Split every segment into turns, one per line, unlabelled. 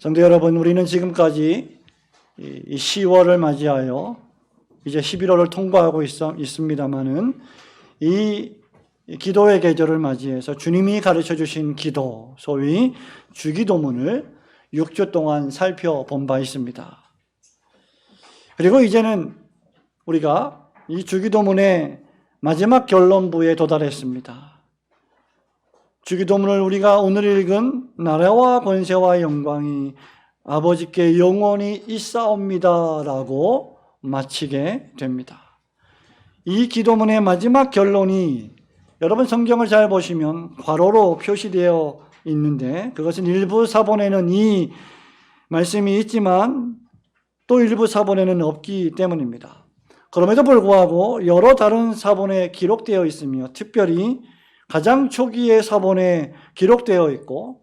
성도 여러분, 우리는 지금까지 이 10월을 맞이하여 이제 11월을 통과하고 있습니다만은 이 기도의 계절을 맞이해서 주님이 가르쳐 주신 기도, 소위 주기도문을 6주 동안 살펴본 바 있습니다. 그리고 이제는 우리가 이 주기도문의 마지막 결론부에 도달했습니다. 주기도문을 우리가 오늘 읽은 나라와 권세와 영광이 아버지께 영원히 있사옵니다라고 마치게 됩니다. 이 기도문의 마지막 결론이 여러분 성경을 잘 보시면 괄호로 표시되어 있는데, 그것은 일부 사본에는 이 말씀이 있지만 또 일부 사본에는 없기 때문입니다. 그럼에도 불구하고 여러 다른 사본에 기록되어 있으며, 특별히 가장 초기의 사본에 기록되어 있고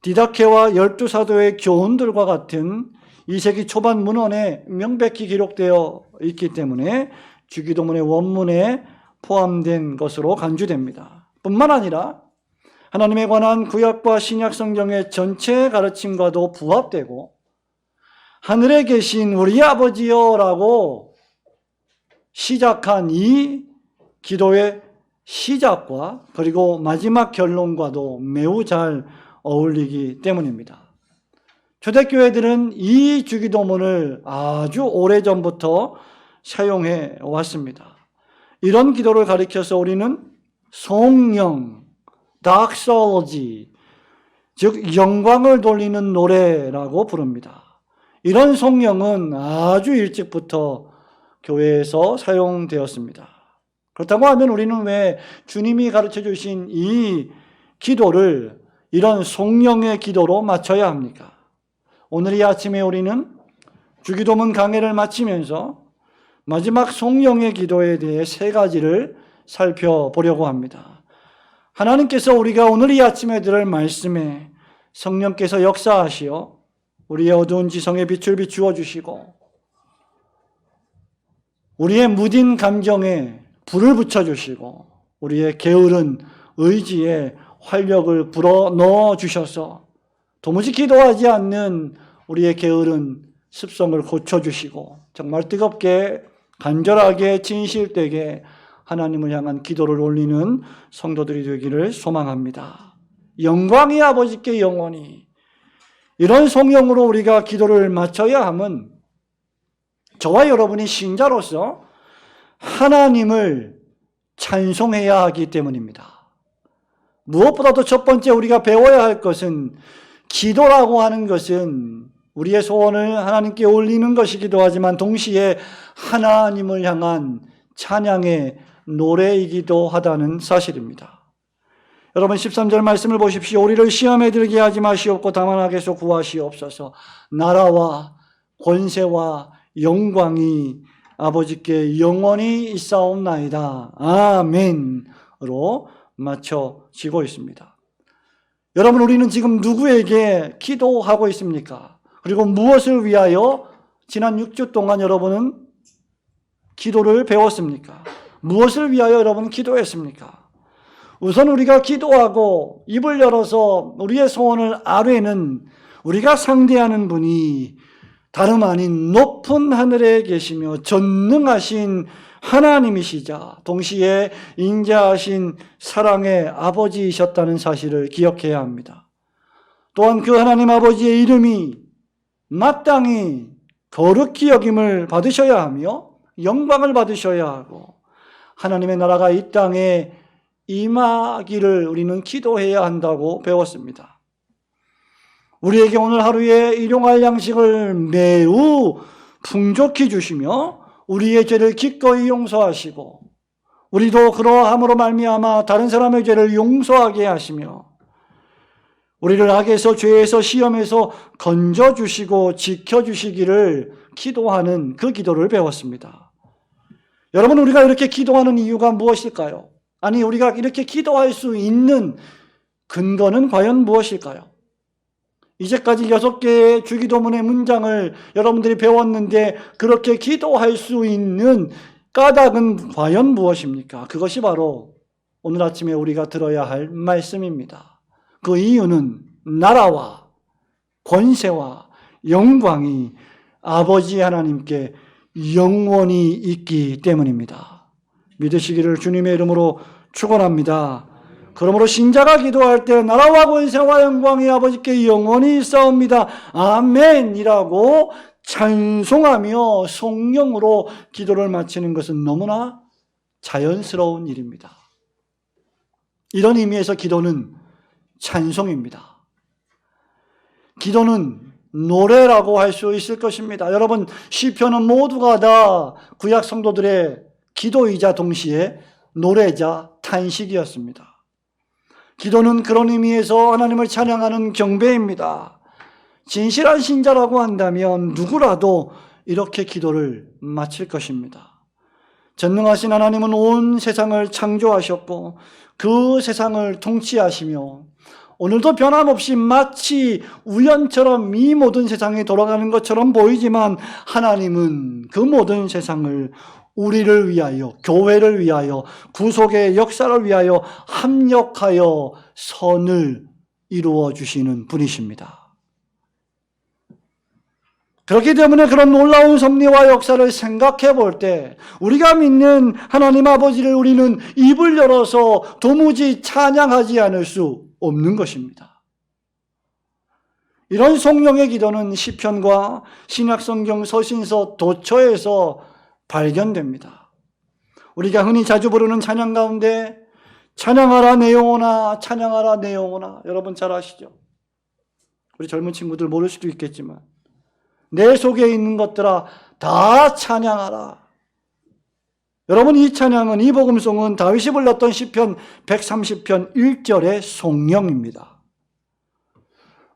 디다케와 12사도의 교훈들과 같은 2세기 초반 문헌에 명백히 기록되어 있기 때문에 주기도문의 원문에 포함된 것으로 간주됩니다. 뿐만 아니라 하나님에 관한 구약과 신약 성경의 전체 가르침과도 부합되고, 하늘에 계신 우리 아버지여 라고 시작한 이 기도의 시작과 그리고 마지막 결론과도 매우 잘 어울리기 때문입니다. 초대교회들은 이 주기도문을 아주 오래전부터 사용해 왔습니다. 이런 기도를 가리켜서 우리는 송영, doxology, 즉 영광을 돌리는 노래라고 부릅니다. 이런 송영은 아주 일찍부터 교회에서 사용되었습니다. 그렇다고 하면 우리는 왜 주님이 가르쳐 주신 이 기도를 이런 송영의 기도로 마쳐야 합니까? 오늘 이 아침에 우리는 주기도문 강해를 마치면서 마지막 송영의 기도에 대해 세 가지를 살펴보려고 합니다. 하나님께서 우리가 오늘 이 아침에 들을 말씀에 성령께서 역사하시어 우리의 어두운 지성에 빛을 비추어 주시고 우리의 무딘 감정에 불을 붙여주시고 우리의 게으른 의지에 활력을 불어넣어 주셔서 도무지 기도하지 않는 우리의 게으른 습성을 고쳐주시고 정말 뜨겁게 간절하게 진실되게 하나님을 향한 기도를 올리는 성도들이 되기를 소망합니다. 영광이 아버지께 영원히, 이런 송영으로 우리가 기도를 마쳐야 함은 저와 여러분이 신자로서 하나님을 찬송해야 하기 때문입니다. 무엇보다도 첫 번째 우리가 배워야 할 것은, 기도라고 하는 것은 우리의 소원을 하나님께 올리는 것이기도 하지만 동시에 하나님을 향한 찬양의 노래이기도 하다는 사실입니다. 여러분 13절 말씀을 보십시오. 우리를 시험에 들게 하지 마시옵고 다만 악에서 구하시옵소서. 나라와 권세와 영광이 아버지께 영원히 있사옵나이다. 아멘으로 마쳐지고 있습니다. 여러분, 우리는 지금 누구에게 기도하고 있습니까? 그리고 무엇을 위하여 지난 6주 동안 여러분은 기도를 배웠습니까? 무엇을 위하여 여러분 기도했습니까? 우선 우리가 기도하고 입을 열어서 우리의 소원을 아뢰는 우리가 상대하는 분이 다름 아닌 높은 하늘에 계시며 전능하신 하나님이시자 동시에 인자하신 사랑의 아버지이셨다는 사실을 기억해야 합니다. 또한 그 하나님 아버지의 이름이 마땅히 거룩히 여김을 받으셔야 하며 영광을 받으셔야 하고 하나님의 나라가 이 땅에 임하기를 우리는 기도해야 한다고 배웠습니다. 우리에게 오늘 하루에 일용할 양식을 매우 풍족히 주시며 우리의 죄를 기꺼이 용서하시고 우리도 그러함으로 말미암아 다른 사람의 죄를 용서하게 하시며 우리를 악에서 죄에서 시험에서 건져주시고 지켜주시기를 기도하는 그 기도를 배웠습니다. 여러분, 우리가 이렇게 기도하는 이유가 무엇일까요? 아니, 우리가 이렇게 기도할 수 있는 근거는 과연 무엇일까요? 이제까지 6개의 주기도문의 문장을 여러분들이 배웠는데 그렇게 기도할 수 있는 까닭은 과연 무엇입니까? 그것이 바로 오늘 아침에 우리가 들어야 할 말씀입니다. 그 이유는 나라와 권세와 영광이 아버지 하나님께 영원히 있기 때문입니다. 믿으시기를 주님의 이름으로 축원합니다. 그러므로 신자가 기도할 때 나라와 권세와 영광이 아버지께 영원히 있사옵니다. 아멘이라고 찬송하며 성령으로 기도를 마치는 것은 너무나 자연스러운 일입니다. 이런 의미에서 기도는 찬송입니다. 기도는 노래라고 할 수 있을 것입니다. 여러분, 시편은 모두가 다 구약 성도들의 기도이자 동시에 노래자 탄식이었습니다. 기도는 그런 의미에서 하나님을 찬양하는 경배입니다. 진실한 신자라고 한다면 누구라도 이렇게 기도를 마칠 것입니다. 전능하신 하나님은 온 세상을 창조하셨고 그 세상을 통치하시며 오늘도 변함없이 마치 우연처럼 이 모든 세상이 돌아가는 것처럼 보이지만 하나님은 그 모든 세상을 우리를 위하여, 교회를 위하여, 구속의 역사를 위하여 합력하여 선을 이루어 주시는 분이십니다. 그렇기 때문에 그런 놀라운 섭리와 역사를 생각해 볼 때 우리가 믿는 하나님 아버지를 우리는 입을 열어서 도무지 찬양하지 않을 수 없는 것입니다. 이런 성령의 기도는 시편과 신약성경 서신서 도처에서 발견됩니다. 우리가 흔히 자주 부르는 찬양 가운데 찬양하라 내 영혼아, 찬양하라 내 영혼아, 여러분 잘 아시죠? 우리 젊은 친구들 모를 수도 있겠지만 내 속에 있는 것들아 다 찬양하라. 여러분, 이 찬양은, 이 복음송은 다윗이 불렀던 시편 130편 1절의 송영입니다.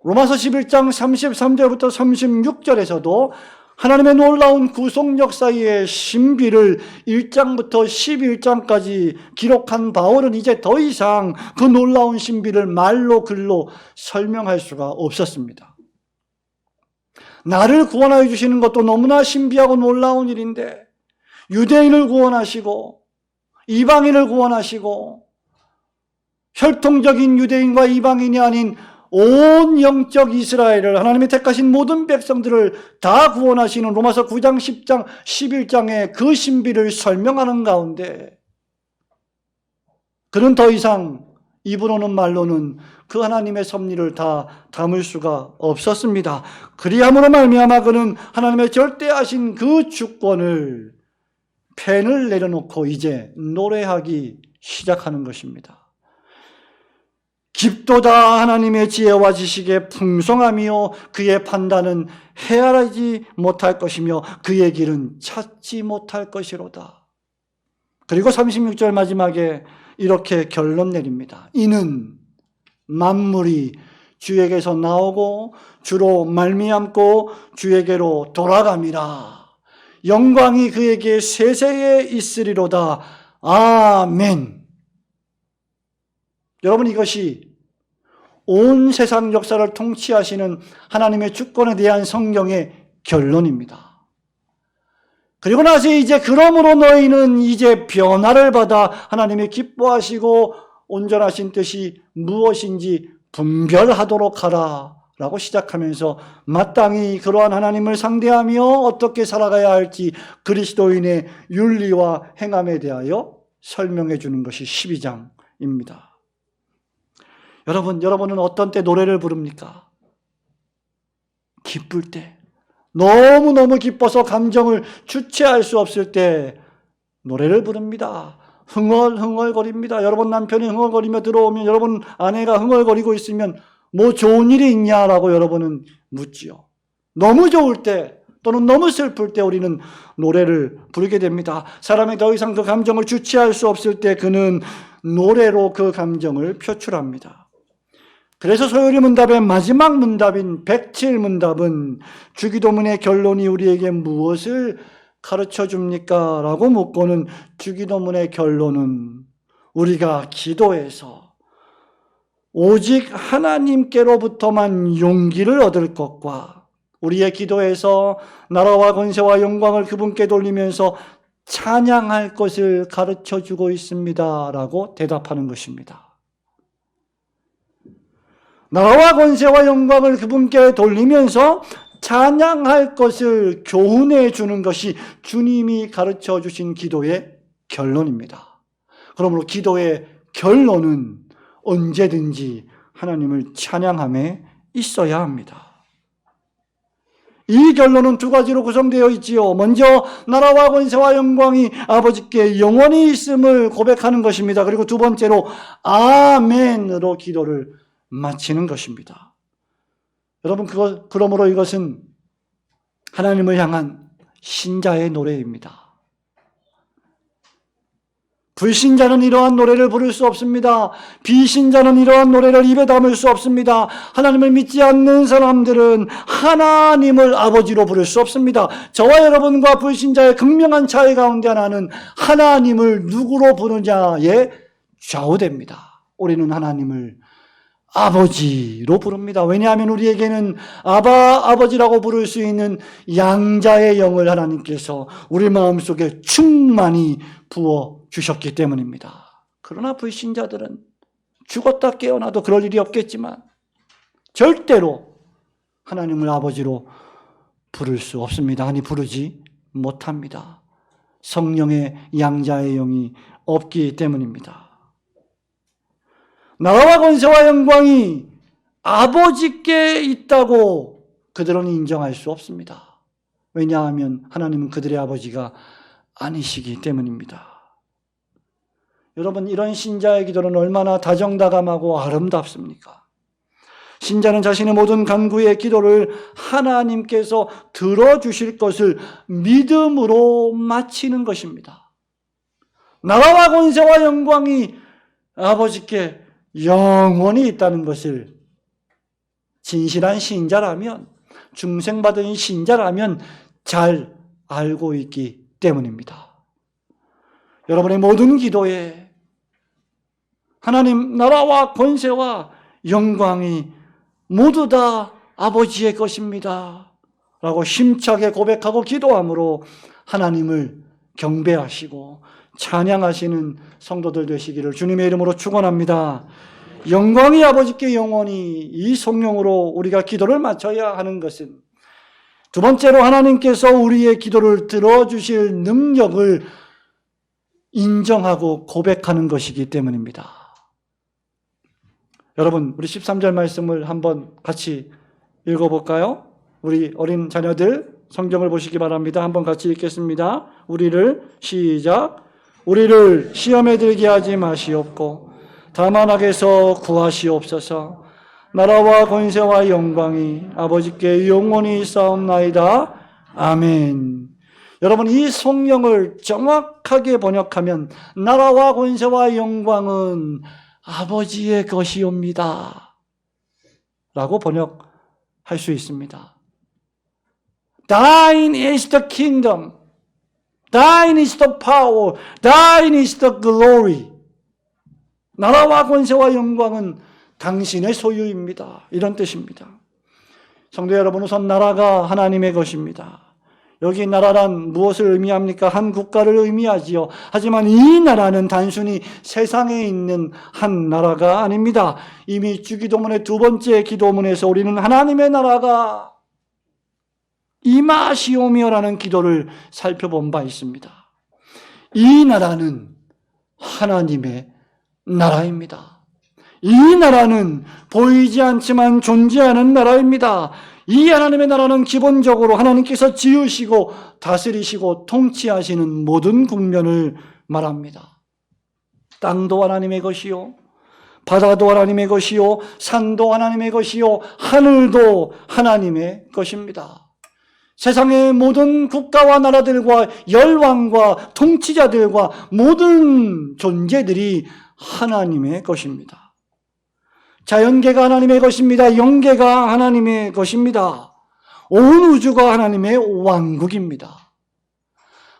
로마서 11장 33절부터 36절에서도 하나님의 놀라운 구속 역사의 신비를 1장부터 11장까지 기록한 바울은 이제 더 이상 그 놀라운 신비를 말로 글로 설명할 수가 없었습니다. 나를 구원하여 주시는 것도 너무나 신비하고 놀라운 일인데 유대인을 구원하시고 이방인을 구원하시고 혈통적인 유대인과 이방인이 아닌 온 영적 이스라엘을, 하나님의 택하신 모든 백성들을 다 구원하시는 로마서 9장, 10장, 11장의 그 신비를 설명하는 가운데 그는 더 이상 입으로는 말로는 그 하나님의 섭리를 다 담을 수가 없었습니다. 그리함으로 말미암아 그는 하나님의 절대하신 그 주권을 펜을 내려놓고 이제 노래하기 시작하는 것입니다. 깊도다 하나님의 지혜와 지식의 풍성함이요 그의 판단은 헤아리지 못할 것이며 그의 길은 찾지 못할 것이로다. 그리고 36절 마지막에 이렇게 결론 내립니다. 이는 만물이 주에게서 나오고 주로 말미암고 주에게로 돌아감이라. 영광이 그에게 세세에 있으리로다. 아멘. 여러분, 이것이 온 세상 역사를 통치하시는 하나님의 주권에 대한 성경의 결론입니다. 그리고 나서 이제 그러므로 너희는 이제 변화를 받아 하나님이 기뻐하시고 온전하신 뜻이 무엇인지 분별하도록 하라 라고 시작하면서 마땅히 그러한 하나님을 상대하며 어떻게 살아가야 할지 그리스도인의 윤리와 행함에 대하여 설명해 주는 것이 12장입니다. 여러분은 어떤 때 노래를 부릅니까? 기쁠 때, 너무너무 기뻐서 감정을 주체할 수 없을 때 노래를 부릅니다. 흥얼흥얼거립니다. 여러분 남편이 흥얼거리며 들어오면, 여러분 아내가 흥얼거리고 있으면 뭐 좋은 일이 있냐라고 여러분은 묻지요. 너무 좋을 때 또는 너무 슬플 때 우리는 노래를 부르게 됩니다. 사람이 더 이상 그 감정을 주체할 수 없을 때 그는 노래로 그 감정을 표출합니다. 그래서 소요리 문답의 마지막 문답인 107문답은 주기도문의 결론이 우리에게 무엇을 가르쳐 줍니까? 라고 묻고는 주기도문의 결론은 우리가 기도해서 오직 하나님께로부터만 용기를 얻을 것과 우리의 기도에서 나라와 권세와 영광을 그분께 돌리면서 찬양할 것을 가르쳐 주고 있습니다. 라고 대답하는 것입니다. 나라와 권세와 영광을 그분께 돌리면서 찬양할 것을 교훈해 주는 것이 주님이 가르쳐 주신 기도의 결론입니다. 그러므로 기도의 결론은 언제든지 하나님을 찬양함에 있어야 합니다. 이 결론은 두 가지로 구성되어 있지요. 먼저 나라와 권세와 영광이 아버지께 영원히 있음을 고백하는 것입니다. 그리고 두 번째로 아멘으로 기도를 마치는 것입니다. 여러분, 그러므로 이것은 하나님을 향한 신자의 노래입니다. 불신자는 이러한 노래를 부를 수 없습니다. 비신자는 이러한 노래를 입에 담을 수 없습니다. 하나님을 믿지 않는 사람들은 하나님을 아버지로 부를 수 없습니다. 저와 여러분과 불신자의 극명한 차이 가운데 하나는 하나님을 누구로 부르냐에 좌우됩니다. 우리는 하나님을 아버지로 부릅니다. 왜냐하면 우리에게는 아버지라고 부를 수 있는 양자의 영을 하나님께서 우리 마음속에 충만히 부어주셨기 때문입니다. 그러나 불신자들은 죽었다 깨어나도 그럴 일이 없겠지만 절대로 하나님을 아버지로 부를 수 없습니다. 아니, 부르지 못합니다. 성령의 양자의 영이 없기 때문입니다. 나라와 권세와 영광이 아버지께 있다고 그들은 인정할 수 없습니다. 왜냐하면 하나님은 그들의 아버지가 아니시기 때문입니다. 여러분, 이런 신자의 기도는 얼마나 다정다감하고 아름답습니까? 신자는 자신의 모든 간구의 기도를 하나님께서 들어주실 것을 믿음으로 마치는 것입니다. 나라와 권세와 영광이 아버지께 영원히 있다는 것을 진실한 신자라면, 중생받은 신자라면 잘 알고 있기 때문입니다. 여러분의 모든 기도에 하나님 나라와 권세와 영광이 모두 다 아버지의 것입니다 라고 힘차게 고백하고 기도함으로 하나님을 경배하시고 찬양하시는 성도들 되시기를 주님의 이름으로 축원합니다. 영광이 아버지께 영원히, 이 성령으로 우리가 기도를 마쳐야 하는 것은 두 번째로 하나님께서 우리의 기도를 들어주실 능력을 인정하고 고백하는 것이기 때문입니다. 여러분, 우리 13절 말씀을 한번 같이 읽어볼까요? 우리 어린 자녀들 성경을 보시기 바랍니다. 한번 같이 읽겠습니다. 시작. 우리를 시험에 들게 하지 마시옵고 다만 악에서 구하시옵소서. 나라와 권세와 영광이 아버지께 영원히 있사옵나이다. 아멘. 여러분, 이 성경을 정확하게 번역하면 나라와 권세와 영광은 아버지의 것이옵니다 라고 번역할 수 있습니다. Thine is the kingdom. Thine is the power. Thine is the glory. 나라와 권세와 영광은 당신의 소유입니다. 이런 뜻입니다. 성도 여러분, 우선 나라가 하나님의 것입니다. 여기 나라란 무엇을 의미합니까? 한 국가를 의미하지요. 하지만 이 나라는 단순히 세상에 있는 한 나라가 아닙니다. 이미 주기도문의 두 번째 기도문에서 우리는 하나님의 나라가 임하시오며라는 기도를 살펴본 바 있습니다. 이 나라는 하나님의 나라입니다. 이 나라는 보이지 않지만 존재하는 나라입니다. 이 하나님의 나라는 기본적으로 하나님께서 지으시고 다스리시고 통치하시는 모든 국면을 말합니다. 땅도 하나님의 것이요, 바다도 하나님의 것이요, 산도 하나님의 것이요, 하늘도 하나님의 것입니다. 세상의 모든 국가와 나라들과 열왕과 통치자들과 모든 존재들이 하나님의 것입니다. 자연계가 하나님의 것입니다. 영계가 하나님의 것입니다. 온 우주가 하나님의 왕국입니다.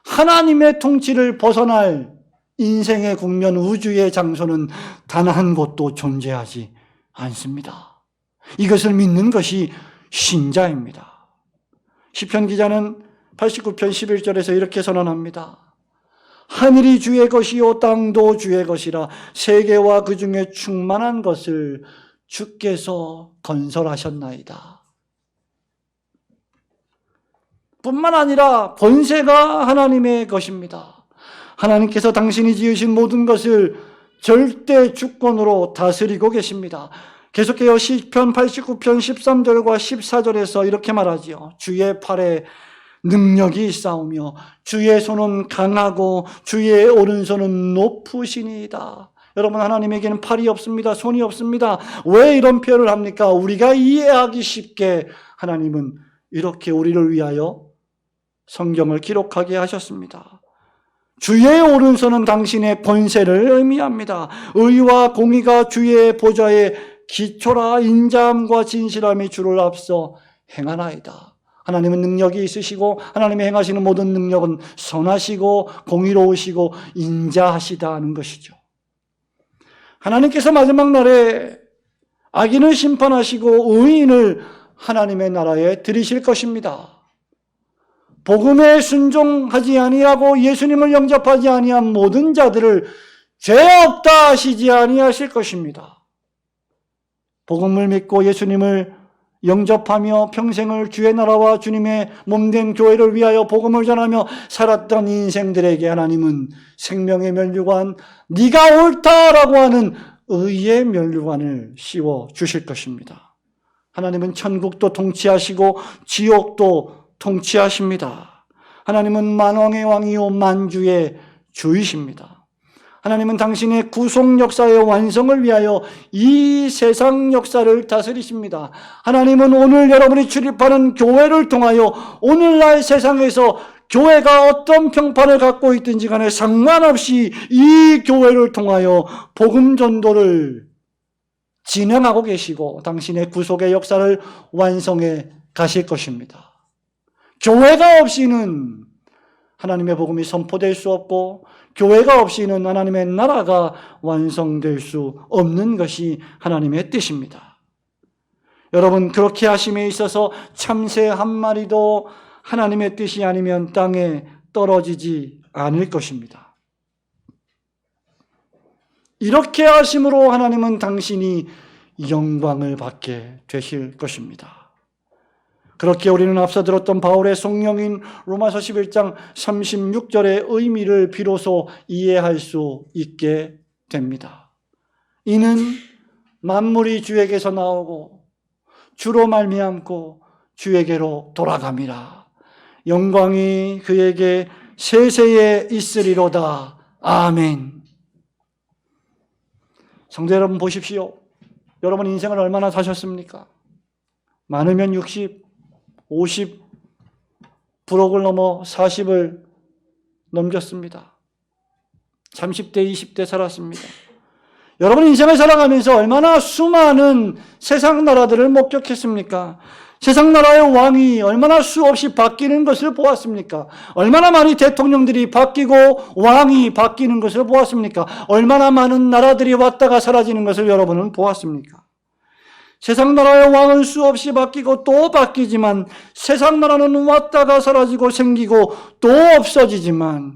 하나님의 통치를 벗어날 인생의 국면, 우주의 장소는 단 한 곳도 존재하지 않습니다. 이것을 믿는 것이 신자입니다. 시편 기자는 89편 11절에서 이렇게 선언합니다. 하늘이 주의 것이요 땅도 주의 것이라 세계와 그 중에 충만한 것을 주께서 건설하셨나이다. 뿐만 아니라 권세가 하나님의 것입니다. 하나님께서 당신이 지으신 모든 것을 절대 주권으로 다스리고 계십니다. 계속해요. 시편 89편 13절과 14절에서 이렇게 말하지요. 주의 팔에 능력이 있사오며 주의 손은 강하고 주의 오른손은 높으시니이다. 여러분, 하나님에게는 팔이 없습니다. 손이 없습니다. 왜 이런 표현을 합니까? 우리가 이해하기 쉽게 하나님은 이렇게 우리를 위하여 성경을 기록하게 하셨습니다. 주의 오른손은 당신의 권세를 의미합니다. 의와 공의가 주의 보좌에 기초라. 인자함과 진실함이 주를 앞서 행하나이다. 하나님은 능력이 있으시고 하나님이 행하시는 모든 능력은 선하시고 공의로우시고 인자하시다는 것이죠. 하나님께서 마지막 날에 악인을 심판하시고 의인을 하나님의 나라에 들이실 것입니다. 복음에 순종하지 아니하고 예수님을 영접하지 아니한 모든 자들을 죄 없다 하시지 아니하실 것입니다. 복음을 믿고 예수님을 영접하며 평생을 주의 나라와 주님의 몸된 교회를 위하여 복음을 전하며 살았던 인생들에게 하나님은 생명의 면류관, 네가 옳다라고 하는 의의 면류관을 씌워 주실 것입니다. 하나님은 천국도 통치하시고 지옥도 통치하십니다. 하나님은 만왕의 왕이요 만주의 주이십니다. 하나님은 당신의 구속 역사의 완성을 위하여 이 세상 역사를 다스리십니다. 하나님은 오늘 여러분이 출입하는 교회를 통하여 오늘날 세상에서 교회가 어떤 평판을 갖고 있든지 간에 상관없이 이 교회를 통하여 복음 전도를 진행하고 계시고 당신의 구속의 역사를 완성해 가실 것입니다. 교회가 없이는 하나님의 복음이 선포될 수 없고 교회가 없이는 하나님의 나라가 완성될 수 없는 것이 하나님의 뜻입니다. 여러분, 그렇게 하심에 있어서 참새 한 마리도 하나님의 뜻이 아니면 땅에 떨어지지 않을 것입니다. 이렇게 하심으로 하나님은 당신이 영광을 받게 되실 것입니다. 그렇게 우리는 앞서 들었던 바울의 성령인 로마서 11장 36절의 의미를 비로소 이해할 수 있게 됩니다. 이는 만물이 주에게서 나오고 주로 말미암고 주에게로 돌아갑니다. 영광이 그에게 세세에 있으리로다. 아멘. 성도 여러분, 보십시오. 여러분 인생을 얼마나 사셨습니까? 많으면 60, 50, 부록을 넘어 40을 넘겼습니다. 30대, 20대 살았습니다. 여러분 인생을 살아가면서 얼마나 수많은 세상 나라들을 목격했습니까? 세상 나라의 왕이 얼마나 수없이 바뀌는 것을 보았습니까? 얼마나 많이 대통령들이 바뀌고 왕이 바뀌는 것을 보았습니까? 얼마나 많은 나라들이 왔다가 사라지는 것을 여러분은 보았습니까? 세상 나라의 왕은 수없이 바뀌고 또 바뀌지만 세상 나라는 왔다가 사라지고 생기고 또 없어지지만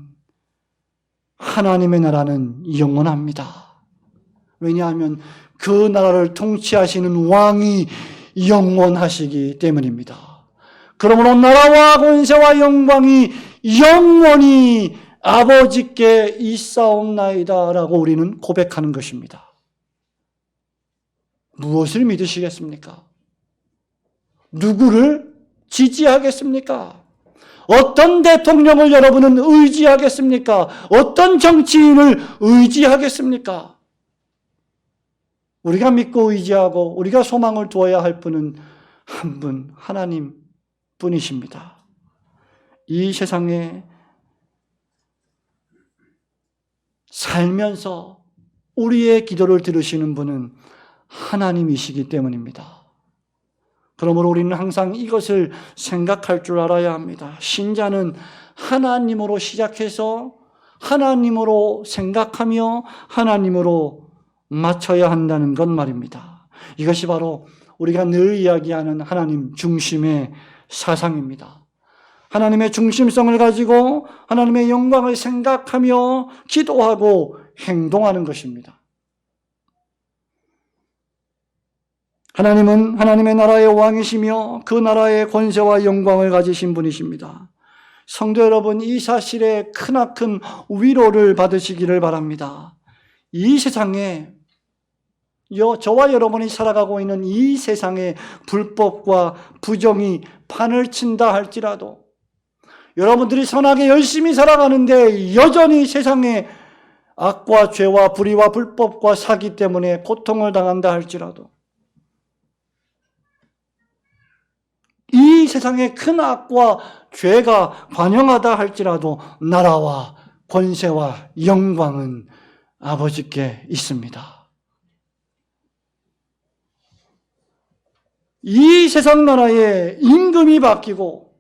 하나님의 나라는 영원합니다. 왜냐하면 그 나라를 통치하시는 왕이 영원하시기 때문입니다. 그러므로 나라와 권세와 영광이 영원히 아버지께 있사옵나이다 라고 우리는 고백하는 것입니다. 무엇을 믿으시겠습니까? 누구를 지지하겠습니까? 어떤 대통령을 여러분은 의지하겠습니까? 어떤 정치인을 의지하겠습니까? 우리가 믿고 의지하고 우리가 소망을 두어야 할 분은 한 분, 하나님 뿐이십니다. 이 세상에 살면서 우리의 기도를 들으시는 분은 하나님이시기 때문입니다. 그러므로 우리는 항상 이것을 생각할 줄 알아야 합니다. 신자는 하나님으로 시작해서 하나님으로 생각하며 하나님으로 맞춰야 한다는 것 말입니다. 이것이 바로 우리가 늘 이야기하는 하나님 중심의 사상입니다. 하나님의 중심성을 가지고 하나님의 영광을 생각하며 기도하고 행동하는 것입니다. 하나님은 하나님의 나라의 왕이시며 그 나라의 권세와 영광을 가지신 분이십니다. 성도 여러분, 이 사실에 크나큰 위로를 받으시기를 바랍니다. 이 세상에 저와 여러분이 살아가고 있는 이 세상의 불법과 부정이 판을 친다 할지라도, 여러분들이 선하게 열심히 살아가는데 여전히 세상에 악과 죄와 불의와 불법과 사기 때문에 고통을 당한다 할지라도, 이 세상에 큰 악과 죄가 관영하다 할지라도 나라와 권세와 영광은 아버지께 있습니다. 이 세상 나라에 임금이 바뀌고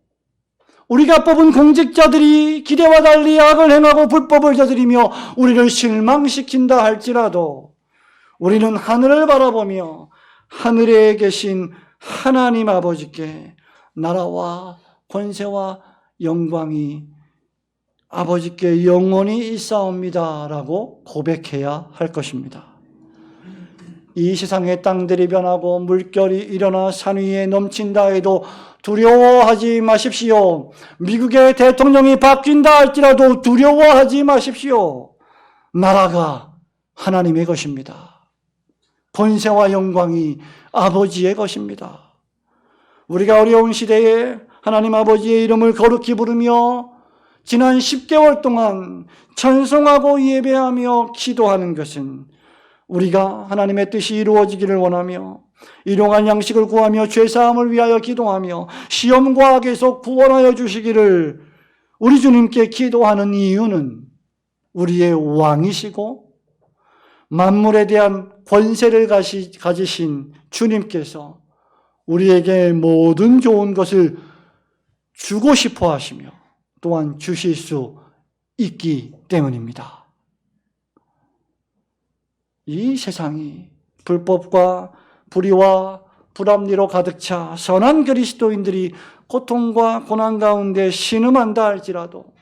우리가 뽑은 공직자들이 기대와 달리 악을 행하고 불법을 저지르며 우리를 실망시킨다 할지라도 우리는 하늘을 바라보며 하늘에 계신 하나님 아버지께 나라와 권세와 영광이 아버지께 영원히 있사옵니다라고 고백해야 할 것입니다. 이 세상의 땅들이 변하고 물결이 일어나 산 위에 넘친다 해도 두려워하지 마십시오. 미국의 대통령이 바뀐다 할지라도 두려워하지 마십시오. 나라가 하나님의 것입니다. 권세와 영광이 아버지의 것입니다. 우리가 어려운 시대에 하나님 아버지의 이름을 거룩히 부르며 지난 10개월 동안 찬송하고 예배하며 기도하는 것은 우리가 하나님의 뜻이 이루어지기를 원하며 일용할 양식을 구하며 죄사함을 위하여 기도하며 시험과 악에서 구원하여 주시기를 우리 주님께 기도하는 이유는 우리의 왕이시고 만물에 대한 권세를 가지신 주님께서 우리에게 모든 좋은 것을 주고 싶어 하시며 또한 주실 수 있기 때문입니다. 이 세상이 불법과 불의와 불합리로 가득 차 선한 그리스도인들이 고통과 고난 가운데 신음한다 할지라도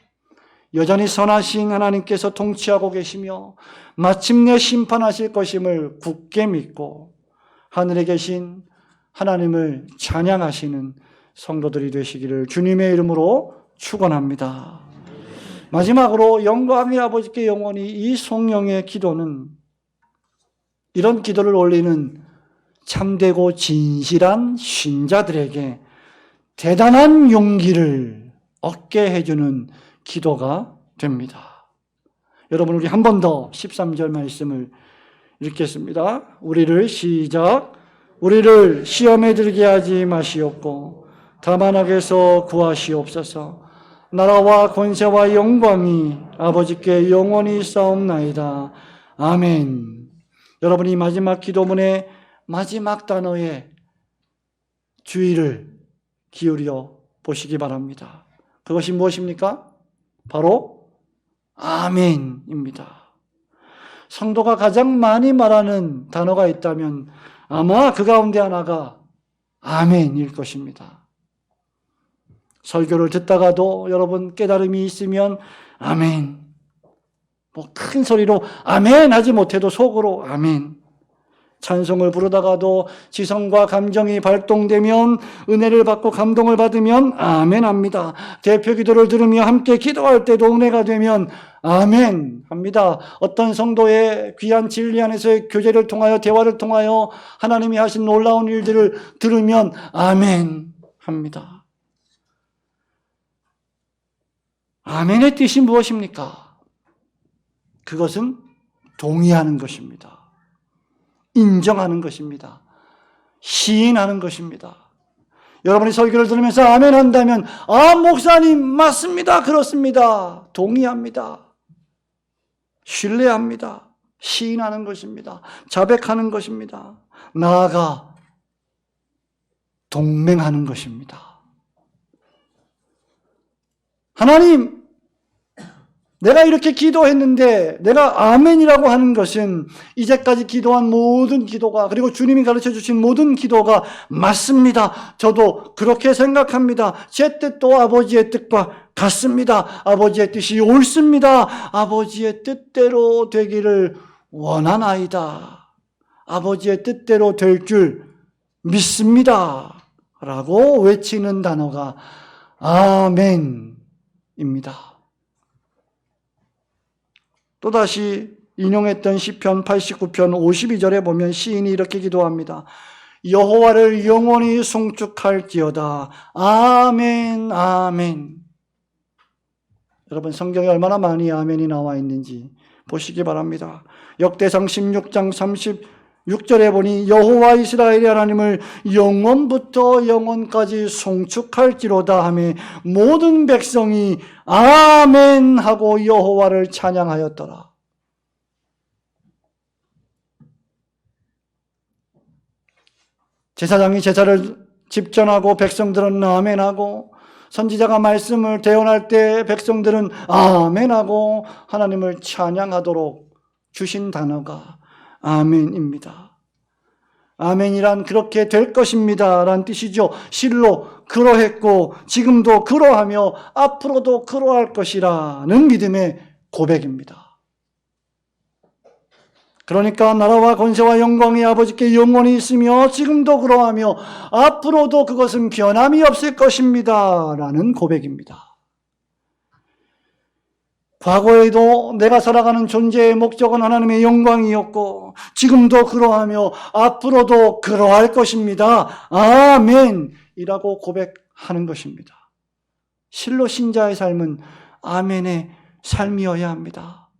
여전히 선하신 하나님께서 통치하고 계시며 마침내 심판하실 것임을 굳게 믿고 하늘에 계신 하나님을 찬양하시는 성도들이 되시기를 주님의 이름으로 축원합니다. 마지막으로 영광의 아버지께 영원히 이 성령의 기도는 이런 기도를 올리는 참되고 진실한 신자들에게 대단한 용기를 얻게 해주는 기도가 됩니다. 여러분, 우리 한 번 더 13절 말씀을 읽겠습니다. 우리를 시작. 우리를 시험에 들게 하지 마시옵고 다만 악에서 구하시옵소서. 나라와 권세와 영광이 아버지께 영원히 있사옵나이다. 아멘. 여러분이 마지막 기도문의 마지막 단어에 주의를 기울여 보시기 바랍니다. 그것이 무엇입니까? 바로 아멘입니다. 성도가 가장 많이 말하는 단어가 있다면 아마 그 가운데 하나가 아멘일 것입니다. 설교를 듣다가도 여러분 깨달음이 있으면 아멘, 큰 소리로 아멘 하지 못해도 속으로 아멘. 찬송을 부르다가도 지성과 감정이 발동되면 은혜를 받고 감동을 받으면 아멘 합니다. 대표 기도를 들으며 함께 기도할 때도 은혜가 되면 아멘 합니다. 어떤 성도의 귀한 진리 안에서의 교제를 통하여 대화를 통하여 하나님이 하신 놀라운 일들을 들으면 아멘 합니다. 아멘의 뜻이 무엇입니까? 그것은 동의하는 것입니다. 인정하는 것입니다. 시인하는 것입니다. 여러분이 설교를 들으면서 아멘 한다면 목사님 맞습니다. 그렇습니다. 동의합니다. 신뢰합니다. 시인하는 것입니다. 자백하는 것입니다. 나아가 동맹하는 것입니다. 하나님, 내가 이렇게 기도했는데 내가 아멘이라고 하는 것은 이제까지 기도한 모든 기도가, 그리고 주님이 가르쳐 주신 모든 기도가 맞습니다. 저도 그렇게 생각합니다. 제 뜻도 아버지의 뜻과 같습니다. 아버지의 뜻이 옳습니다. 아버지의 뜻대로 되기를 원하나이다. 아버지의 뜻대로 될 줄 믿습니다 라고 외치는 단어가 아멘입니다. 또다시 인용했던 시편 89편 52절에 보면 시인이 이렇게 기도합니다. 여호와를 영원히 송축할지어다. 아멘, 아멘. 여러분 성경에 얼마나 많이 아멘이 나와 있는지 보시기 바랍니다. 역대상 16장 36절에 보니 여호와 이스라엘의 하나님을 영원부터 영원까지 송축할지로다 하며 모든 백성이 아멘 하고 여호와를 찬양하였더라. 제사장이 제사를 집전하고 백성들은 아멘하고 선지자가 말씀을 대언할 때 백성들은 아멘하고 하나님을 찬양하도록 주신 단어가 아멘입니다. 아멘이란 그렇게 될 것입니다 라는 뜻이죠. 실로 그러했고 지금도 그러하며 앞으로도 그러할 것이라는 믿음의 고백입니다. 그러니까 나라와 권세와 영광이 아버지께 영원히 있으며 지금도 그러하며 앞으로도 그것은 변함이 없을 것입니다 라는 고백입니다. 과거에도 내가 살아가는 존재의 목적은 하나님의 영광이었고 지금도 그러하며 앞으로도 그러할 것입니다. 아멘이라고 고백하는 것입니다. 실로 신자의 삶은 아멘의 삶이어야 합니다.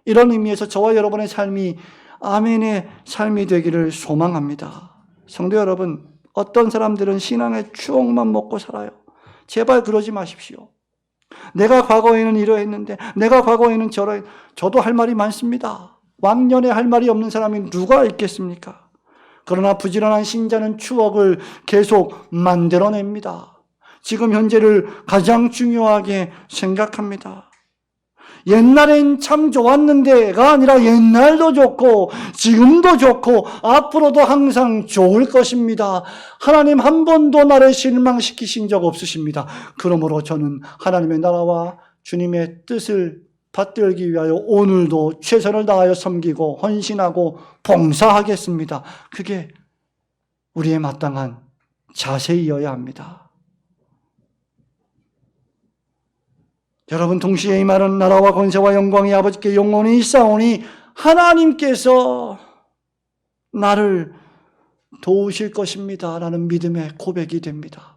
이런 의미에서 저와 여러분의 삶이 아멘의 삶이 되기를 소망합니다. 성도 여러분, 어떤 사람들은 신앙의 추억만 먹고 살아요. 제발 그러지 마십시오. 내가 과거에는 이러했는데 내가 과거에는 저도 할 말이 많습니다. 왕년에 할 말이 없는 사람이 누가 있겠습니까? 그러나 부지런한 신자는 추억을 계속 만들어냅니다. 지금 현재를 가장 중요하게 생각합니다. 옛날엔 참 좋았는데가 아니라 옛날도 좋고 지금도 좋고 앞으로도 항상 좋을 것입니다. 하나님 한 번도 나를 실망시키신 적 없으십니다. 그러므로 저는 하나님의 나라와 주님의 뜻을 받들기 위하여 오늘도 최선을 다하여 섬기고 헌신하고 봉사하겠습니다. 그게 우리의 마땅한 자세이어야 합니다. 여러분, 동시에 이 말은 나라와 권세와 영광이 아버지께 영원히 있사오니 하나님께서 나를 도우실 것입니다 라는 믿음의 고백이 됩니다.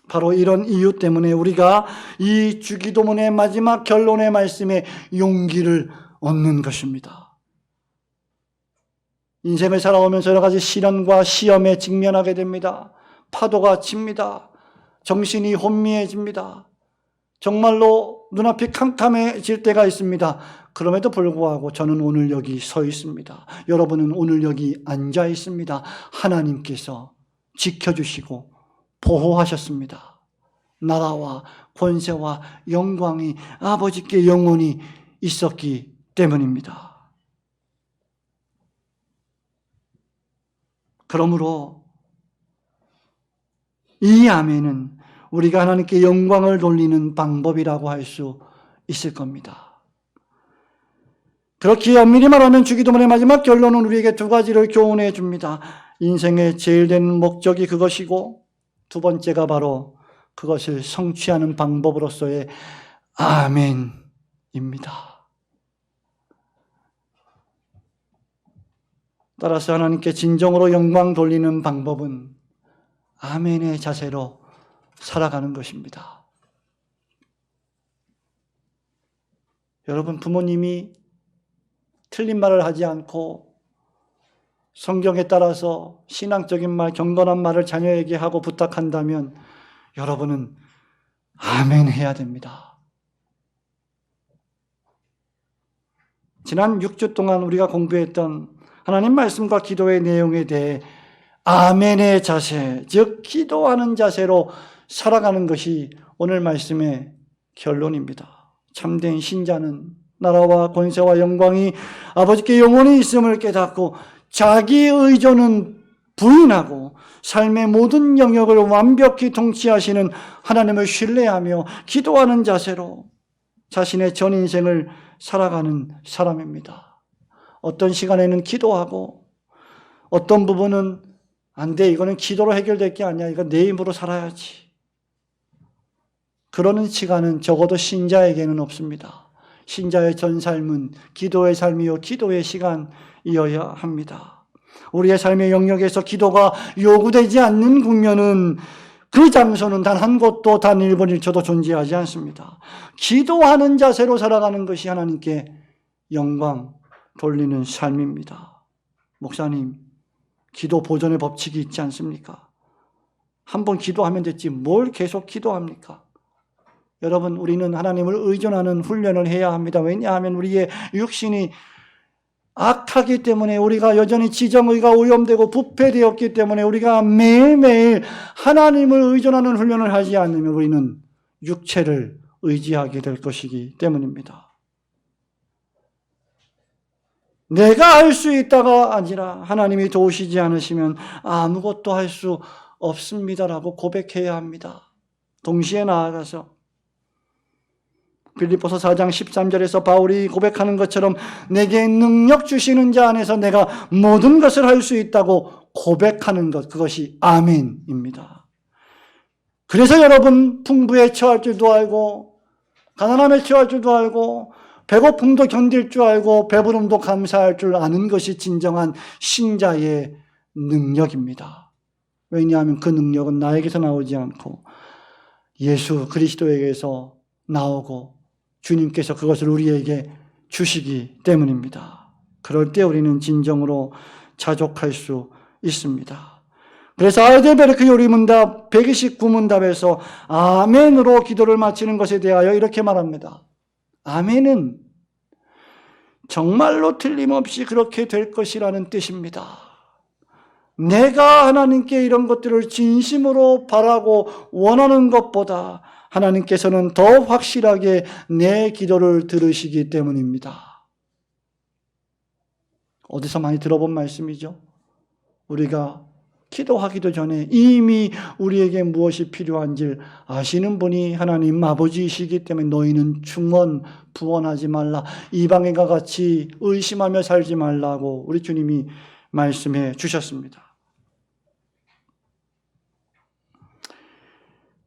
바로 이런 이유 때문에 우리가 이 주기도문의 마지막 결론의 말씀에 용기를 얻는 것입니다. 인생을 살아오면서 여러 가지 시련과 시험에 직면하게 됩니다. 파도가 칩니다. 정신이 혼미해집니다. 정말로 눈앞이 캄캄해질 때가 있습니다. 그럼에도 불구하고 저는 오늘 여기 서 있습니다. 여러분은 오늘 여기 앉아 있습니다. 하나님께서 지켜주시고 보호하셨습니다. 나라와 권세와 영광이 아버지께 영원히 있었기 때문입니다. 그러므로 이 아멘은 우리가 하나님께 영광을 돌리는 방법이라고 할 수 있을 겁니다. 그렇게 엄밀히 말하면 주기도문의 마지막 결론은 우리에게 두 가지를 교훈해 줍니다. 인생의 제일 된 목적이 그것이고 두 번째가 바로 그것을 성취하는 방법으로서의 아멘입니다. 따라서 하나님께 진정으로 영광 돌리는 방법은 아멘의 자세로 살아가는 것입니다. 여러분, 부모님이 틀린 말을 하지 않고 성경에 따라서 신앙적인 말, 경건한 말을 자녀에게 하고 부탁한다면 여러분은 아멘 해야 됩니다. 지난 6주 동안 우리가 공부했던 하나님 말씀과 기도의 내용에 대해 아멘의 자세, 즉 기도하는 자세로 살아가는 것이 오늘 말씀의 결론입니다. 참된 신자는 나라와 권세와 영광이 아버지께 영원히 있음을 깨닫고 자기 의존은 부인하고 삶의 모든 영역을 완벽히 통치하시는 하나님을 신뢰하며 기도하는 자세로 자신의 전 인생을 살아가는 사람입니다. 어떤 시간에는 기도하고 어떤 부분은 안 돼, 이거는 기도로 해결될 게 아니야, 이거 내 힘으로 살아야지. 그러는 시간은 적어도 신자에게는 없습니다. 신자의 전 삶은 기도의 삶이요 기도의 시간이어야 합니다. 우리의 삶의 영역에서 기도가 요구되지 않는 국면은 그 장소는 단 한 곳도 단 1분 1초도 존재하지 않습니다. 기도하는 자세로 살아가는 것이 하나님께 영광 돌리는 삶입니다. 목사님, 기도 보존의 법칙이 있지 않습니까? 한번 기도하면 됐지 뭘 계속 기도합니까? 여러분, 우리는 하나님을 의존하는 훈련을 해야 합니다. 왜냐하면 우리의 육신이 악하기 때문에, 우리가 여전히 지정의가 오염되고 부패되었기 때문에 우리가 매일매일 하나님을 의존하는 훈련을 하지 않으면 우리는 육체를 의지하게 될 것이기 때문입니다. 내가 할 수 있다가 아니라 하나님이 도우시지 않으시면 아무것도 할 수 없습니다라고 고백해야 합니다. 동시에 나아가서 빌립보서 4장 13절에서 바울이 고백하는 것처럼 내게 능력 주시는 자 안에서 내가 모든 것을 할 수 있다고 고백하는 것, 그것이 아멘입니다. 그래서 여러분, 풍부에 처할 줄도 알고 가난함에 처할 줄도 알고 배고픔도 견딜 줄 알고 배부름도 감사할 줄 아는 것이 진정한 신자의 능력입니다. 왜냐하면 그 능력은 나에게서 나오지 않고 예수 그리스도에게서 나오고 주님께서 그것을 우리에게 주시기 때문입니다. 그럴 때 우리는 진정으로 자족할 수 있습니다. 그래서 알데베르크 요리문답 129문답에서 아멘으로 기도를 마치는 것에 대하여 이렇게 말합니다. 아멘은 정말로 틀림없이 그렇게 될 것이라는 뜻입니다. 내가 하나님께 이런 것들을 진심으로 바라고 원하는 것보다 하나님께서는 더 확실하게 내 기도를 들으시기 때문입니다. 어디서 많이 들어본 말씀이죠? 우리가 기도하기도 전에 이미 우리에게 무엇이 필요한지 아시는 분이 하나님 아버지이시기 때문에 너희는 충원부원하지 말라, 이방인과 같이 의심하며 살지 말라고 우리 주님이 말씀해 주셨습니다.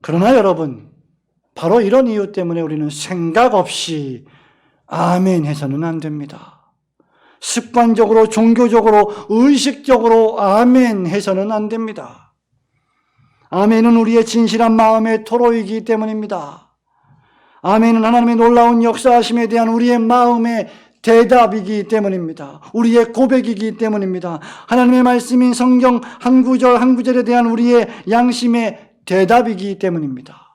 그러나 여러분, 바로 이런 이유 때문에 우리는 생각 없이 아멘 해서는 안 됩니다. 습관적으로, 종교적으로, 의식적으로 아멘 해서는 안 됩니다. 아멘은 우리의 진실한 마음의 토로이기 때문입니다. 아멘은 하나님의 놀라운 역사하심에 대한 우리의 마음의 대답이기 때문입니다. 우리의 고백이기 때문입니다. 하나님의 말씀인 성경 한 구절 한 구절에 대한 우리의 양심의 대답이기 때문입니다.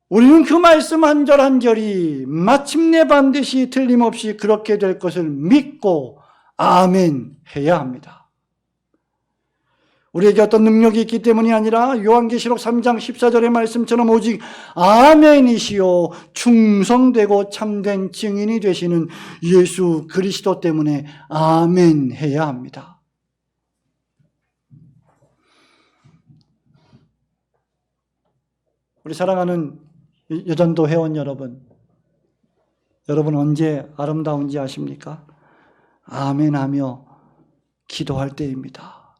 우리는 그 말씀 한 절 한 절이 마침내 반드시 틀림없이 그렇게 될 것을 믿고 아멘 해야 합니다. 우리에게 어떤 능력이 있기 때문이 아니라 요한계시록 3장 14절의 말씀처럼 오직 아멘이시요 충성되고 참된 증인이 되시는 예수 그리스도 때문에 아멘 해야 합니다. 우리 사랑하는 여전도 회원 여러분, 여러분 언제 아름다운지 아십니까? 아멘하며 기도할 때입니다.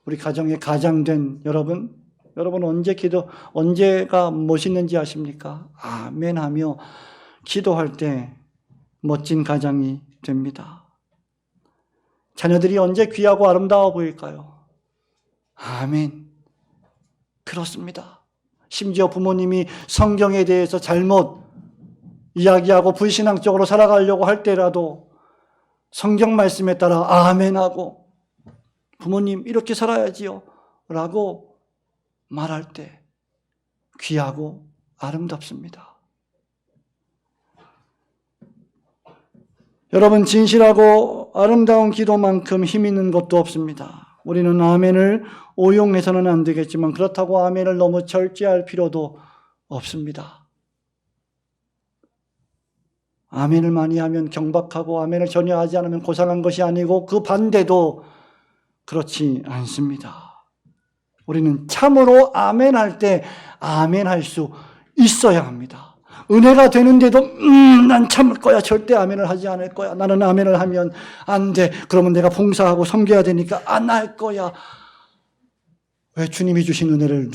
우리 가정에 가장된 여러분 언제가 멋있는지 아십니까? 아멘하며 기도할 때 멋진 가장이 됩니다. 자녀들이 언제 귀하고 아름다워 보일까요? 아멘. 그렇습니다. 심지어 부모님이 성경에 대해서 잘못 이야기하고 불신앙적으로 살아가려고 할 때라도 성경 말씀에 따라 아멘하고 부모님 이렇게 살아야지요 라고 말할 때 귀하고 아름답습니다. 여러분, 진실하고 아름다운 기도만큼 힘 있는 것도 없습니다. 우리는 아멘을 오용해서는 안 되겠지만 그렇다고 아멘을 너무 절제할 필요도 없습니다. 아멘을 많이 하면 경박하고 아멘을 전혀 하지 않으면 고상한 것이 아니고 그 반대도 그렇지 않습니다. 우리는 참으로 아멘할 때 아멘할 수 있어야 합니다. 은혜가 되는데도 난 참을 거야. 절대 아멘을 하지 않을 거야. 나는 아멘을 하면 안 돼. 그러면 내가 봉사하고 섬겨야 되니까 안 할 거야. 왜 주님이 주신 은혜를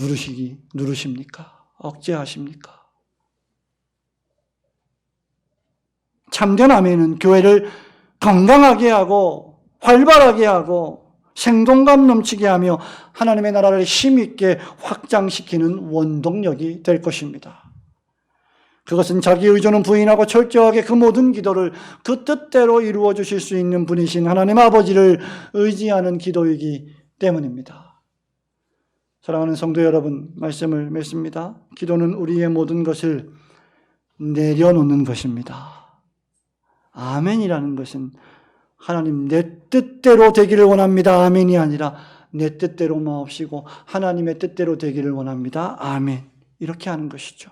누르십니까? 억제하십니까? 참된 아멘은 교회를 건강하게 하고 활발하게 하고 생동감 넘치게 하며 하나님의 나라를 힘있게 확장시키는 원동력이 될 것입니다. 그것은 자기 의존은 부인하고 철저하게 그 모든 기도를 그 뜻대로 이루어 주실 수 있는 분이신 하나님 아버지를 의지하는 기도이기 때문입니다. 사랑하는 성도 여러분, 말씀을 맺습니다. 기도는 우리의 모든 것을 내려놓는 것입니다. 아멘이라는 것은 하나님 내 뜻대로 되기를 원합니다. 아멘이 아니라 내 뜻대로 마옵시고 하나님의 뜻대로 되기를 원합니다. 아멘. 이렇게 하는 것이죠.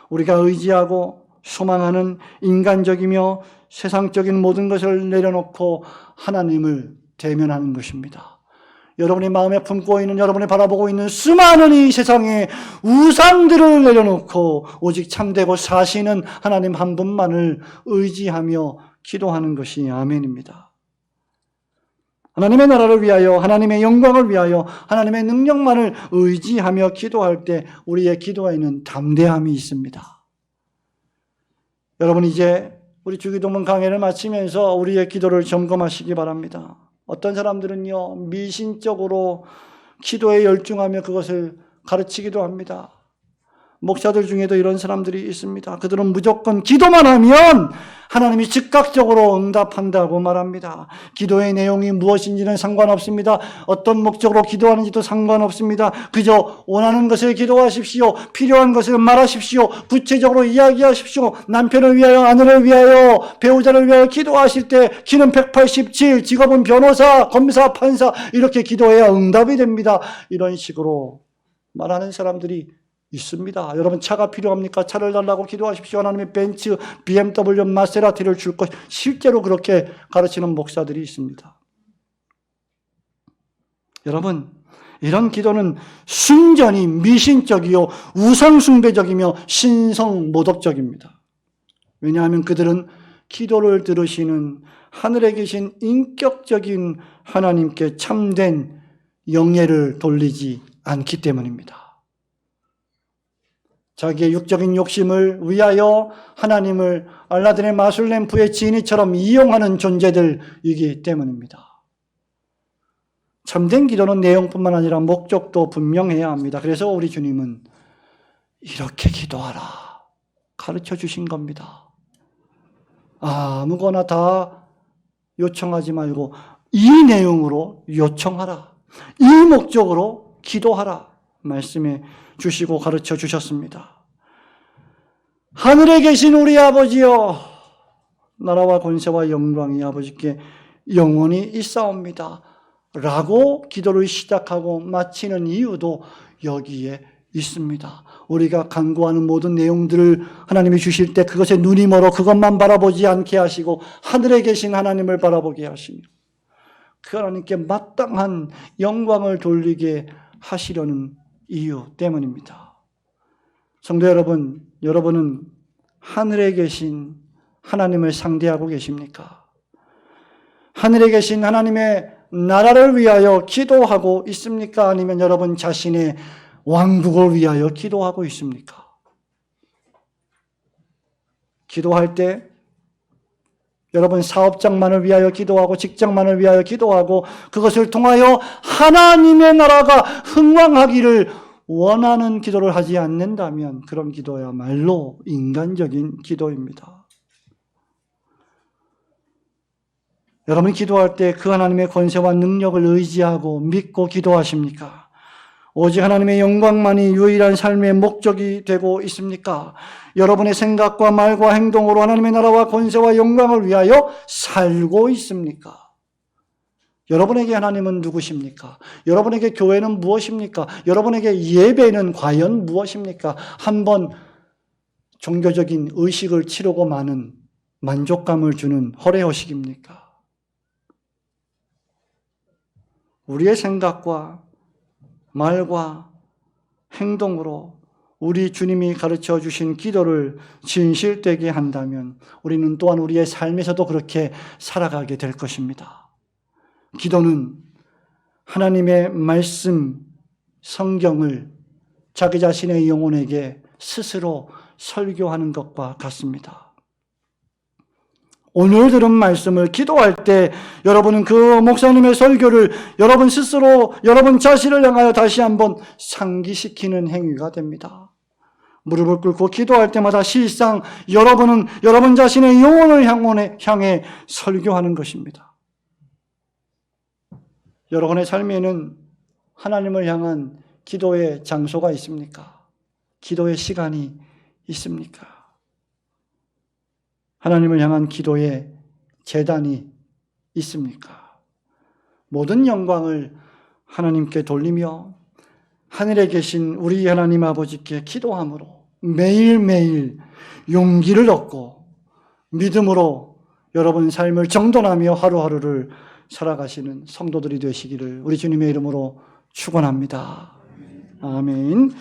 우리가 의지하고 소망하는 인간적이며 세상적인 모든 것을 내려놓고 하나님을 대면하는 것입니다. 여러분의 마음에 품고 있는, 여러분이 바라보고 있는 수많은 이 세상의 우상들을 내려놓고 오직 참되고 사시는 하나님 한 분만을 의지하며 기도하는 것이 아멘입니다. 하나님의 나라를 위하여, 하나님의 영광을 위하여, 하나님의 능력만을 의지하며 기도할 때 우리의 기도에는 담대함이 있습니다. 여러분, 이제 우리 주기도문 강해를 마치면서 우리의 기도를 점검하시기 바랍니다. 어떤 사람들은요, 미신적으로 기도에 열중하며 그것을 가르치기도 합니다. 목사들 중에도 이런 사람들이 있습니다. 그들은 무조건 기도만 하면 하나님이 즉각적으로 응답한다고 말합니다. 기도의 내용이 무엇인지는 상관없습니다. 어떤 목적으로 기도하는지도 상관없습니다. 그저 원하는 것을 기도하십시오. 필요한 것을 말하십시오. 구체적으로 이야기하십시오. 남편을 위하여, 아내를 위하여, 배우자를 위하여 기도하실 때 키는 187, 직업은 변호사, 검사, 판사 이렇게 기도해야 응답이 됩니다. 이런 식으로 말하는 사람들이 있습니다. 여러분, 차가 필요합니까? 차를 달라고 기도하십시오. 하나님의 벤츠, BMW, 마세라티를 줄 것. 실제로 그렇게 가르치는 목사들이 있습니다. 여러분, 이런 기도는 순전히 미신적이요 우상숭배적이며 신성모독적입니다. 왜냐하면 그들은 기도를 들으시는 하늘에 계신 인격적인 하나님께 참된 영예를 돌리지 않기 때문입니다. 자기의 육적인 욕심을 위하여 하나님을 알라딘의 마술램프의 지니처럼 이용하는 존재들이기 때문입니다. 참된 기도는 내용뿐만 아니라 목적도 분명해야 합니다. 그래서 우리 주님은 이렇게 기도하라 가르쳐 주신 겁니다. 아무거나 다 요청하지 말고 이 내용으로 요청하라. 이 목적으로 기도하라 말씀해 주시고 가르쳐 주셨습니다. 하늘에 계신 우리 아버지여, 나라와 권세와 영광이 아버지께 영원히 있사옵니다 라고 기도를 시작하고 마치는 이유도 여기에 있습니다. 우리가 간구하는 모든 내용들을 하나님이 주실 때 그것에 눈이 멀어 그것만 바라보지 않게 하시고 하늘에 계신 하나님을 바라보게 하시며 그 하나님께 마땅한 영광을 돌리게 하시려는 이유 때문입니다. 성도 여러분, 여러분은 하늘에 계신 하나님을 상대하고 계십니까? 하늘에 계신 하나님의 나라를 위하여 기도하고 있습니까? 아니면 여러분 자신의 왕국을 위하여 기도하고 있습니까? 기도할 때 여러분 사업장만을 위하여 기도하고 직장만을 위하여 기도하고 그것을 통하여 하나님의 나라가 흥왕하기를 원하는 기도를 하지 않는다면 그런 기도야말로 인간적인 기도입니다. 여러분이 기도할 때 그 하나님의 권세와 능력을 의지하고 믿고 기도하십니까? 오직 하나님의 영광만이 유일한 삶의 목적이 되고 있습니까? 여러분의 생각과 말과 행동으로 하나님의 나라와 권세와 영광을 위하여 살고 있습니까? 여러분에게 하나님은 누구십니까? 여러분에게 교회는 무엇입니까? 여러분에게 예배는 과연 무엇입니까? 한번 종교적인 의식을 치르고 마는 만족감을 주는 허례허식입니까? 우리의 생각과 말과 행동으로 우리 주님이 가르쳐 주신 기도를 진실되게 한다면 우리는 또한 우리의 삶에서도 그렇게 살아가게 될 것입니다. 기도는 하나님의 말씀, 성경을 자기 자신의 영혼에게 스스로 설교하는 것과 같습니다. 오늘 들은 말씀을 기도할 때 여러분은 그 목사님의 설교를 여러분 스스로 여러분 자신을 향하여 다시 한번 상기시키는 행위가 됩니다. 무릎을 꿇고 기도할 때마다 실상 여러분은 여러분 자신의 영혼을 향해 설교하는 것입니다. 여러분의 삶에는 하나님을 향한 기도의 장소가 있습니까? 기도의 시간이 있습니까? 하나님을 향한 기도의 제단이 있습니까? 모든 영광을 하나님께 돌리며 하늘에 계신 우리 하나님 아버지께 기도함으로 매일매일 용기를 얻고 믿음으로 여러분 삶을 정돈하며 하루하루를 살아가시는 성도들이 되시기를 우리 주님의 이름으로 축원합니다. 아멘.